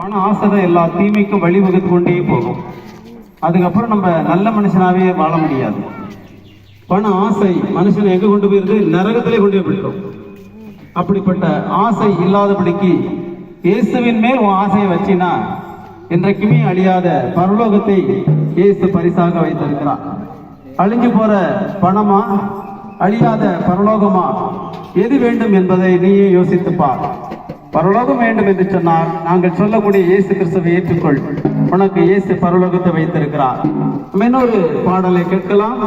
பண ஆசை தான் எல்லா தீமைக்கும் வழிவகுத்து கொண்டே போகும். அதுக்கப்புறம் நம்ம நல்ல மனுஷனாவே வாழ முடியாது. பண ஆசை மனுஷனை எங்க கொண்டு போயிருந்து நரகத்திலே கொண்டு போய் விட்டுரும். அப்படிப்பட்ட ஆசை இல்லாதபடிக்கு இயேசுவின் மேல் உன் ஆசையை வச்சினா என்றைக்குமே அழியாத பரலோகத்தை இயேசு பரிசாக வைத்திருக்கிறார். அழிஞ்சு போற பணமா அழியாத பரலோகமா எது வேண்டும் என்பதை நீயே யோசித்துப்பார். பரலோகம் வேண்டும் என்று சொன்னால் நாங்கள் சொல்லக்கூடிய இயேசு கிறிஸ்துவை ஏற்றுக்கொள், உனக்கு இயேசு பரலோகத்தை வைத்திருக்கிறார். நம்ம இன்னொரு பாடலை கேட்கலாம்.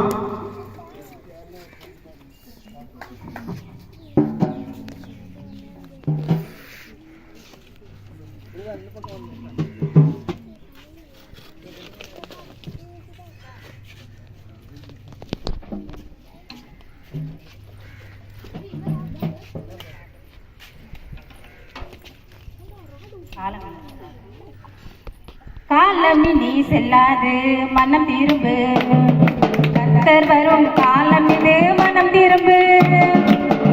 காலமினி செல்லாது மனம் திரும்பு, கர்த்தர் வரும் காலம் இது மனம் திரும்பு,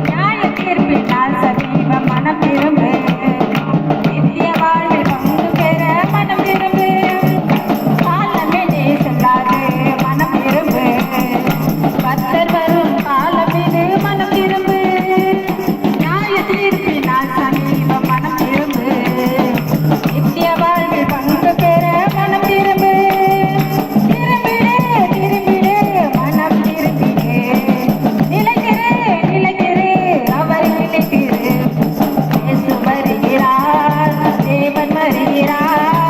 நியாய தீர்ப்பினால் சமீபம் மனம் திரும்பு, நித்திய வாழ்வில் பங்கு பெற மனம் திரும்பு. காலமினி செல்லாது மனம் திரும்பு, கர்த்தர் வரும் காலம் இது மனம் திரும்பு, நியாய தீர்ப்பினால் சமீபம் மனம் திரும்பு, நித்திய வாழ்வில் பங்கு பெற மனம் திரும்பு. திரும்பிடு திரும்பிடு மனம் திரும்பிடு, நிலைத்திரு நிலைத்திரு அவர் நிலைத்திரு. இயேசு வருகிறார், தேவன் வருகிறார்.